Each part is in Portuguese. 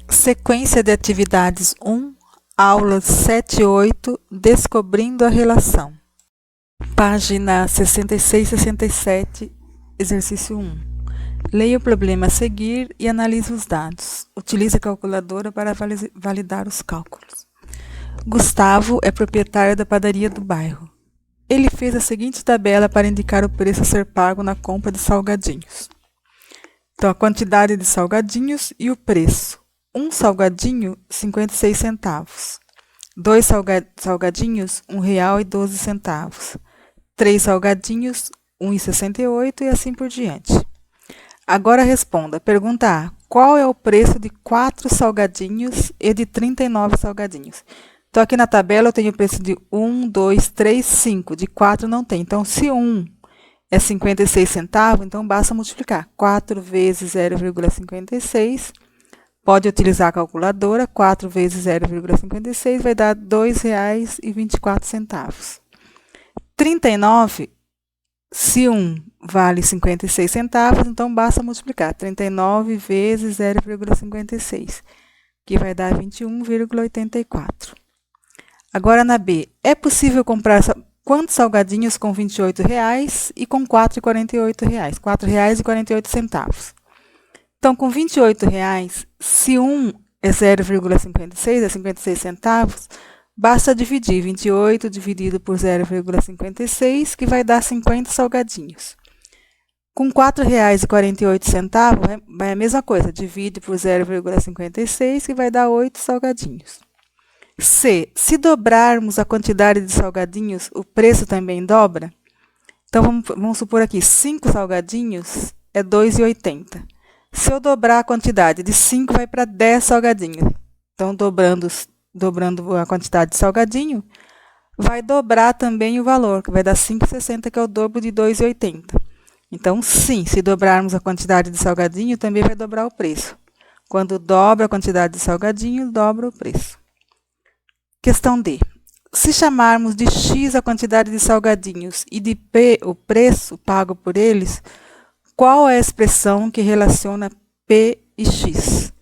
Sequência de atividades 1, aulas 7 e 8, descobrindo a relação. Página 66 e 67, exercício 1. Leia o problema a seguir e analise os dados. Utilize a calculadora para validar os cálculos. Gustavo é proprietário da padaria do bairro. Ele fez a seguinte tabela para indicar o preço a ser pago na compra de salgadinhos. Então, a quantidade de salgadinhos e o preço. Um salgadinho, 56 centavos. 2 salgadinhos, R$ 1,12. 3 salgadinhos, R$ 1,68 e assim por diante. Agora responda. Pergunta A. Qual é o preço de 4 salgadinhos e de 39 salgadinhos? Então, aqui na tabela eu tenho o preço de 1, 2, 3, 5. De 4 não tem. Então, se 1 é 56 centavos, então basta multiplicar. 4 vezes 0,56. Pode utilizar a calculadora. 4 vezes 0,56 vai dar R$ 2,24. 39, se 1 vale 56 centavos, então basta multiplicar. 39 vezes 0,56, que vai dar 21,84. Agora na B, é possível comprar quantos salgadinhos com R$ 28,00 e com R$ 4,48? R$ 4,48. Então, com R$ 28,00, se 1 é 0,56, é 56 centavos, basta dividir 28 dividido por 0,56, que vai dar 50 salgadinhos. Com R$ 4,48, vai a mesma coisa, divide por 0,56, que vai dar 8 salgadinhos. C. Se dobrarmos a quantidade de salgadinhos, o preço também dobra? Então, vamos supor aqui, 5 salgadinhos é R$ 2,80. Se eu dobrar a quantidade de 5, vai para 10 salgadinhos. Então, dobrando a quantidade de salgadinho, vai dobrar também o valor, que vai dar 5,60, que é o dobro de 2,80. Então, sim, se dobrarmos a quantidade de salgadinho, também vai dobrar o preço. Quando dobra a quantidade de salgadinho, dobra o preço. Questão D. Se chamarmos de X a quantidade de salgadinhos e de P o preço pago por eles, qual é a expressão que relaciona P e X?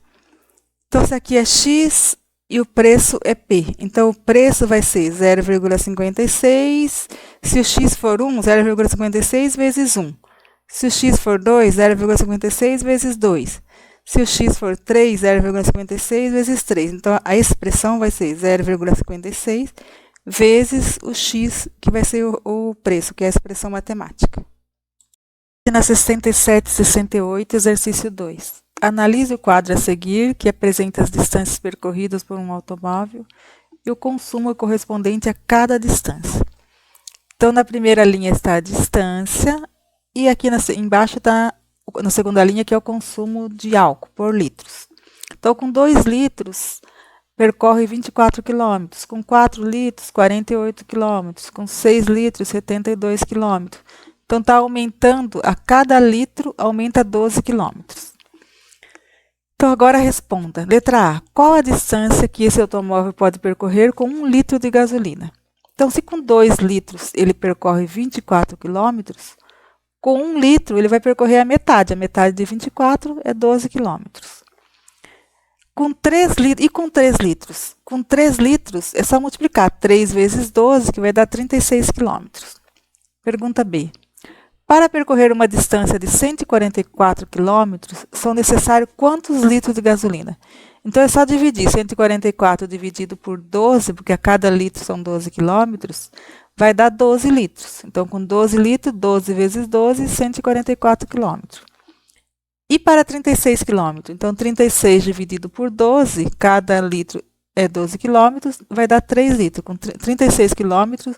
Então, se aqui é X e o preço é P. Então, o preço vai ser 0,56. Se o X for 1, 0,56 vezes 1. Se o X for 2, 0,56 vezes 2. Se o X for 3, 0,56 vezes 3. Então, a expressão vai ser 0,56 vezes o X, que vai ser o preço, que é a expressão matemática. Na 67 e 68, exercício 2. Analise o quadro a seguir, que apresenta as distâncias percorridas por um automóvel e o consumo correspondente a cada distância. Então, na primeira linha está a distância e aqui embaixo está, na segunda linha, que é o consumo de álcool por litros. Então, com 2 litros, percorre 24 km. Com 4 litros, 48 km. Com 6 litros, 72 km. Então, está aumentando, a cada litro, aumenta 12 km. Então, agora responda. Letra A. Qual a distância que esse automóvel pode percorrer com 1 litro de gasolina? Então, se com 2 litros ele percorre 24 km, com 1 litro ele vai percorrer a metade. A metade de 24 é 12 km. Com 3 litros, e com 3 litros? Com 3 litros é só multiplicar 3 vezes 12, que vai dar 36 km. Pergunta B. Para percorrer uma distância de 144 km, são necessários quantos litros de gasolina? Então, é só dividir 144 dividido por 12, porque a cada litro são 12 km, vai dar 12 litros. Então, com 12 litros, 12 vezes 12, 144 km. E para 36 km? Então, 36 dividido por 12, cada litro é 12 km, vai dar 3 litros. Com 36 km,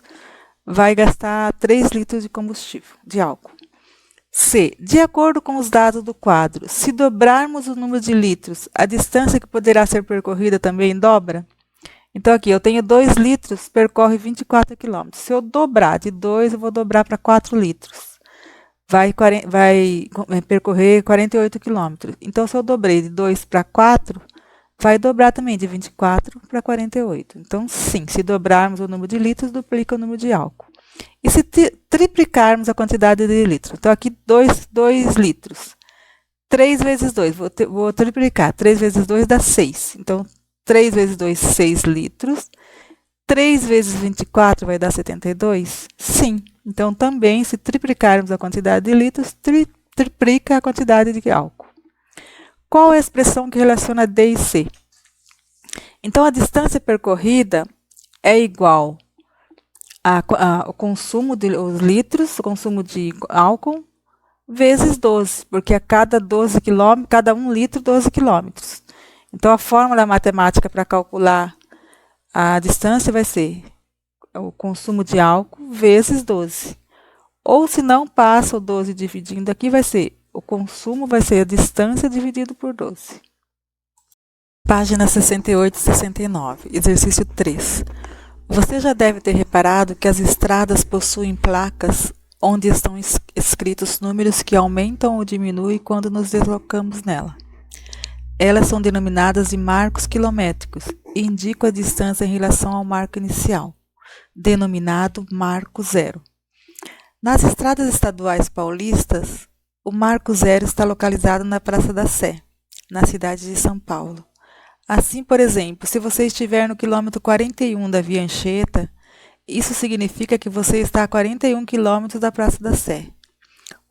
vai gastar 3 litros de combustível, de álcool. C. De acordo com os dados do quadro, se dobrarmos o número de litros, a distância que poderá ser percorrida também dobra? Então, aqui, eu tenho 2 litros, percorre 24 km. Se eu dobrar de 2, eu vou dobrar para 4 litros. Vai percorrer 48 km. Então, se eu dobrei de 2 para 4, vai dobrar também de 24 para 48. Então, sim, se dobrarmos o número de litros, duplica o número de álcool. E se triplicarmos a quantidade de litros? Então, aqui 2 litros. 3 vezes 2, vou triplicar. 3 vezes 2 dá 6. Então, 3 vezes 2, 6 litros. 3 vezes 24 vai dar 72? Sim. Então, também, se triplicarmos a quantidade de litros, triplica a quantidade de álcool. Qual é a expressão que relaciona D e C? Então, a distância percorrida é igual ao consumo de os litros, o consumo de álcool, vezes 12, porque a cada 12 quilômetros, cada 1 litro, 12 quilômetros. Então, a fórmula matemática para calcular a distância vai ser o consumo de álcool vezes 12. Ou se não passa o 12 dividindo aqui, vai ser o consumo, vai ser a distância dividido por 12. Página 68 e 69, exercício 3. Você já deve ter reparado que as estradas possuem placas onde estão escritos números que aumentam ou diminuem quando nos deslocamos nela. Elas são denominadas de marcos quilométricos e indicam a distância em relação ao marco inicial, denominado marco zero. Nas estradas estaduais paulistas, o marco zero está localizado na Praça da Sé, na cidade de São Paulo. Assim, por exemplo, se você estiver no quilômetro 41 da Via Anchieta, isso significa que você está a 41 quilômetros da Praça da Sé.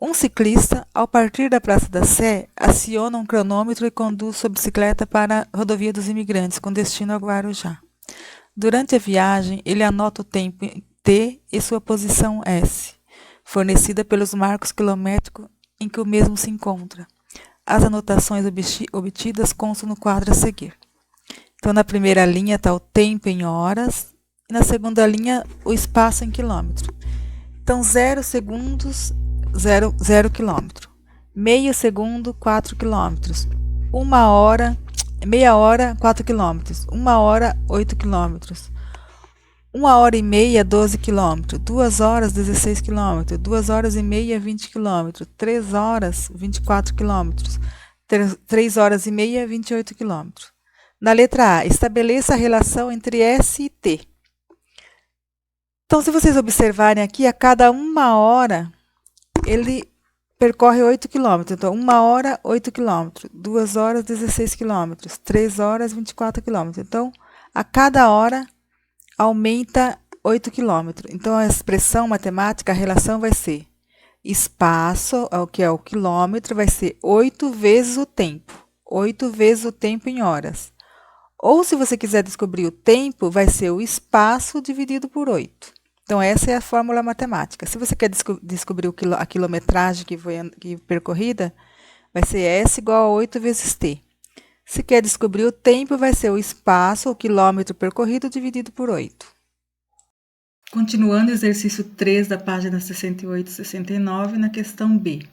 Um ciclista, ao partir da Praça da Sé, aciona um cronômetro e conduz sua bicicleta para a Rodovia dos Imigrantes, com destino a Guarujá. Durante a viagem, ele anota o tempo T e sua posição S, fornecida pelos marcos quilométricos em que o mesmo se encontra. As anotações obtidas constam no quadro a seguir. Então, na primeira linha está o tempo em horas, e na segunda linha, o espaço em quilômetro. Então, 0 segundos, 0 quilômetro. Meio segundo, 4 quilômetros. Meia hora, 4 quilômetros. 1 hora, 8 quilômetros. 1 hora e meia, 12 quilômetros. 2 horas, 16 quilômetros. 2 horas e meia, 20 quilômetros. 3 horas, 24 quilômetros. 3 horas e meia, 28 quilômetros. Na letra A, estabeleça a relação entre S e T. Então, se vocês observarem aqui, a cada 1 hora, ele percorre 8 quilômetros. Então, 1 hora, 8 quilômetros. 2 horas, 16 quilômetros. 3 horas, 24 quilômetros. Então, a cada hora, aumenta 8 quilômetros. Então, a expressão matemática, a relação vai ser espaço, que é o quilômetro, vai ser 8 vezes o tempo. 8 vezes o tempo em horas. Ou, se você quiser descobrir o tempo, vai ser o espaço dividido por 8. Então, essa é a fórmula matemática. Se você quer descobrir a quilometragem que foi percorrida, vai ser S igual a 8 vezes T. Se quer descobrir o tempo, vai ser o espaço, o quilômetro percorrido, dividido por 8. Continuando o exercício 3 da página 68 e 69, na questão B.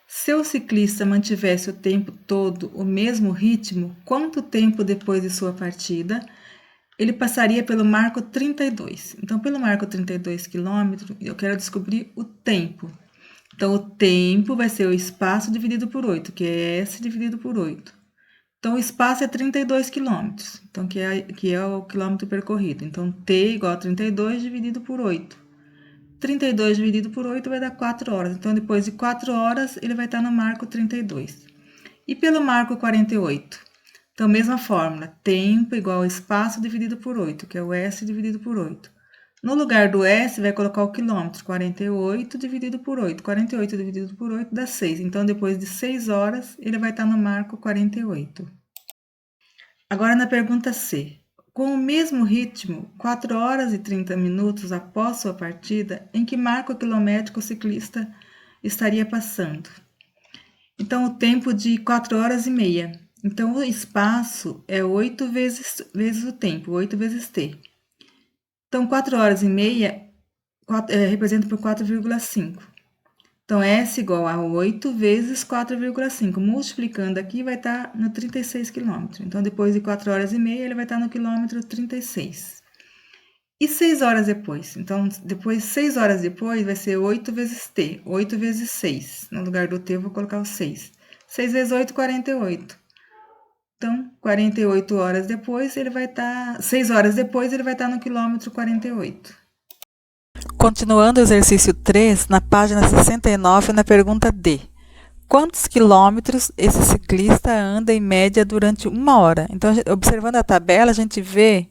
Se o ciclista mantivesse o tempo todo o mesmo ritmo, quanto tempo depois de sua partida ele passaria pelo marco 32? Então, pelo marco 32 quilômetros, eu quero descobrir o tempo. Então, o tempo vai ser o espaço dividido por 8, que é S dividido por 8. Então, o espaço é 32 quilômetros, então, que é o quilômetro percorrido. Então, T igual a 32 dividido por 8. 32 dividido por 8 vai dar 4 horas. Então, depois de 4 horas, ele vai estar no marco 32. E pelo marco 48? Então, mesma fórmula. Tempo igual ao espaço dividido por 8, que é o S dividido por 8. No lugar do S, vai colocar o quilômetro. 48 dividido por 8. 48 dividido por 8 dá 6. Então, depois de 6 horas, ele vai estar no marco 48. Agora, na pergunta C. Com o mesmo ritmo, 4 horas e 30 minutos após sua partida, em que marco quilométrico o ciclista estaria passando? Então, o tempo de 4 horas e meia. Então, o espaço é 8 vezes o tempo, 8 vezes T. Então, 4 horas e meia representa por 4,5. Então, S igual a 8 vezes 4,5. Multiplicando aqui, vai estar no 36 quilômetros. Então, depois de 4 horas e meia, ele vai estar no quilômetro 36. E 6 horas depois? Então, 6 horas depois, vai ser 8 vezes T. 8 vezes 6. No lugar do T, eu vou colocar o 6. 6 vezes 8, 48. Então, 48 horas depois, ele vai estar... 6 horas depois, ele vai estar no quilômetro 48. Continuando o exercício 3, na página 69, na pergunta D. quantos quilômetros esse ciclista anda em média durante 1 hora. Então, observando a tabela, a gente vê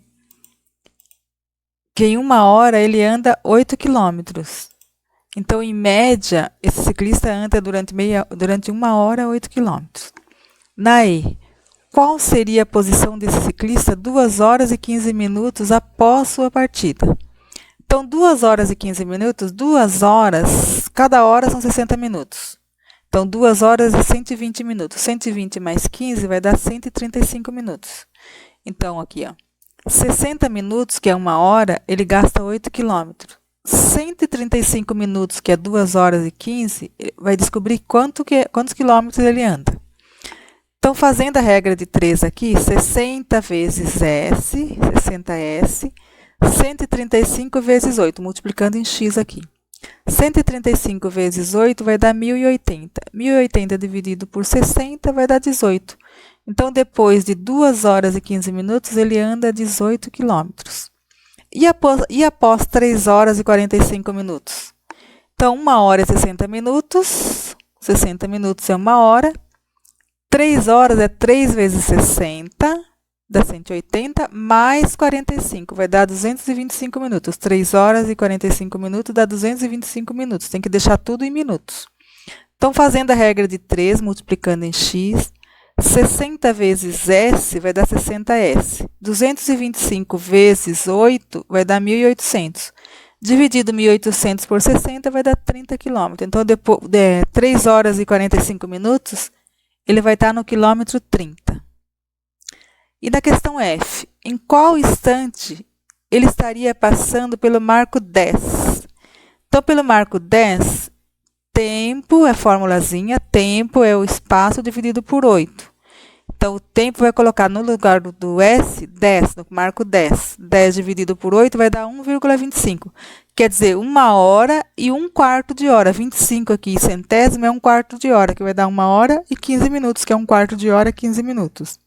que em 1 hora ele anda 8 quilômetros. Então, em média, esse ciclista anda durante 1 hora 8 quilômetros. Na E, qual seria a posição desse ciclista 2 horas e 15 minutos após sua partida? Então, 2 horas e 15 minutos, 2 horas, cada hora são 60 minutos. Então, 2 horas e 120 minutos. 120 mais 15 vai dar 135 minutos. Então, aqui, ó, 60 minutos, que é 1 hora, ele gasta 8 quilômetros. 135 minutos, que é 2 horas e 15, vai descobrir quantos quilômetros ele anda. Então, fazendo a regra de 3 aqui, 60 vezes S, 60S, 135 vezes 8, multiplicando em x aqui. 135 vezes 8 vai dar 1080. 1080 dividido por 60 vai dar 18. Então, depois de 2 horas e 15 minutos, ele anda 18 quilômetros. E após 3 horas e 45 minutos? Então, 1 hora é 60 minutos. 60 minutos é 1 hora. 3 horas é 3 vezes 60, dá 180, mais 45, vai dar 225 minutos. 3 horas e 45 minutos dá 225 minutos. Tem que deixar tudo em minutos. Então, fazendo a regra de 3, multiplicando em x, 60 vezes S vai dar 60S. 225 vezes 8 vai dar 1.800. Dividido 1.800 por 60 vai dar 30 km. Então, depois de 3 horas e 45 minutos, ele vai estar no quilômetro 30. E na questão F, em qual instante ele estaria passando pelo marco 10? Então, pelo marco 10, tempo é a formulazinha, tempo é o espaço dividido por 8. Então, o tempo vai colocar no lugar do S, 10, no marco 10. 10 dividido por 8 vai dar 1,25. Quer dizer, 1 hora e 1/4 de hora. 25 aqui, centésimo, é 1/4 de hora, que vai dar 1 hora e 15 minutos, que é 1/4 de hora, 15 minutos.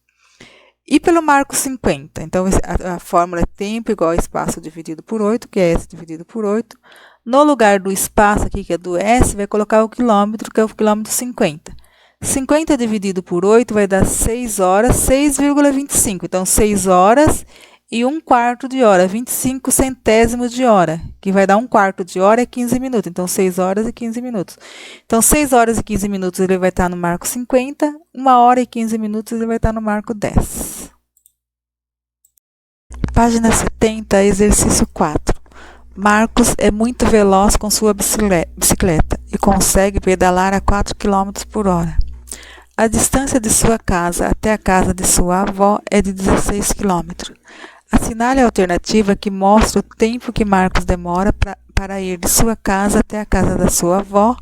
E pelo marco 50, então a fórmula é tempo igual a espaço dividido por 8, que é S dividido por 8. No lugar do espaço aqui, que é do S, vai colocar o quilômetro, que é o quilômetro 50. 50 dividido por 8 vai dar 6 horas, 6,25. Então, 6 horas e 1/4 de hora, 25 centésimos de hora, que vai dar 1/4 de hora é 15 minutos. Então, 6 horas e 15 minutos. Então, 6 horas e 15 minutos ele vai estar no marco 50, 1 hora e 15 minutos ele vai estar no marco 10. Página 70, exercício 4. Marcos é muito veloz com sua bicicleta e consegue pedalar a 4 km por hora. A distância de sua casa até a casa de sua avó é de 16 km. Assinale a alternativa que mostra o tempo que Marcos demora para ir de sua casa até a casa da sua avó,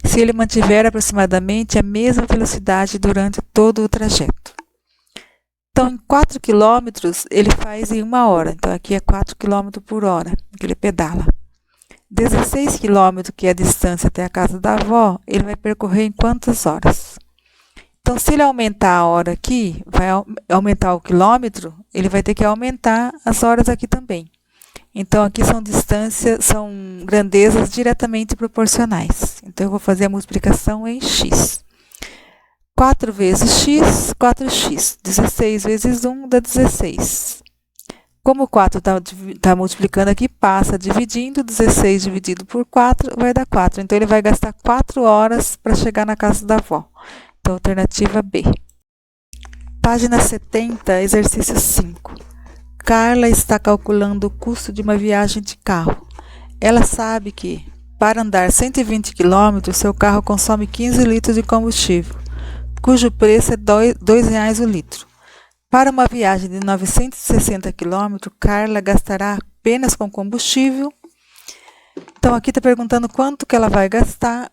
se ele mantiver aproximadamente a mesma velocidade durante todo o trajeto. Então, em 4 km, ele faz em 1 hora. Então, aqui é 4 km por hora que ele pedala. 16 km, que é a distância até a casa da avó, ele vai percorrer em quantas horas? Então, se ele aumentar a hora aqui, vai aumentar o quilômetro, ele vai ter que aumentar as horas aqui também. Então, aqui são grandezas diretamente proporcionais. Então, eu vou fazer a multiplicação em x. 4 vezes x, 4x. 16 vezes 1 dá 16. Como o 4 está multiplicando aqui, passa dividindo. 16 dividido por 4 vai dar 4. Então, ele vai gastar 4 horas para chegar na casa da avó. Então, alternativa B. Página 70, exercício 5. Carla está calculando o custo de uma viagem de carro. Ela sabe que, para andar 120 km, seu carro consome 15 litros de combustível, cujo preço é R$ 2,00 o litro. Para uma viagem de 960 km, Carla gastará apenas com combustível. Então, aqui está perguntando quanto que ela vai gastar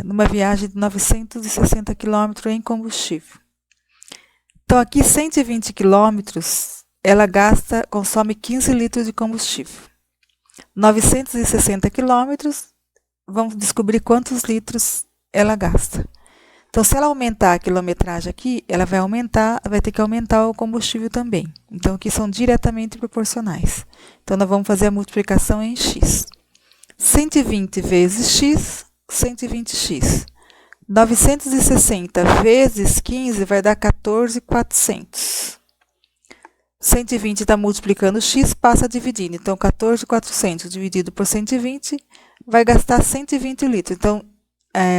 numa viagem de 960 km em combustível. Então, aqui 120 km, ela consome 15 litros de combustível. 960 km, vamos descobrir quantos litros ela gasta. Então, se ela aumentar a quilometragem aqui, ela vai ter que aumentar o combustível também. Então, aqui são diretamente proporcionais. Então, nós vamos fazer a multiplicação em x. 120 vezes x, 120x. 960 vezes 15 vai dar 14.400. 120 está multiplicando x, passa dividindo. Então, 14.400 dividido por 120 vai gastar 120 litros. Então,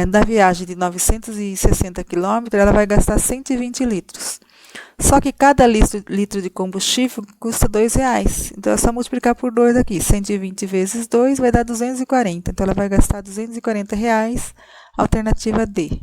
na viagem de 960 quilômetros, ela vai gastar 120 litros. Só que cada litro de combustível custa R$2. Então, é só multiplicar por 2 aqui. 120 vezes 2 vai dar 240. Então, ela vai gastar R$240. Alternativa D.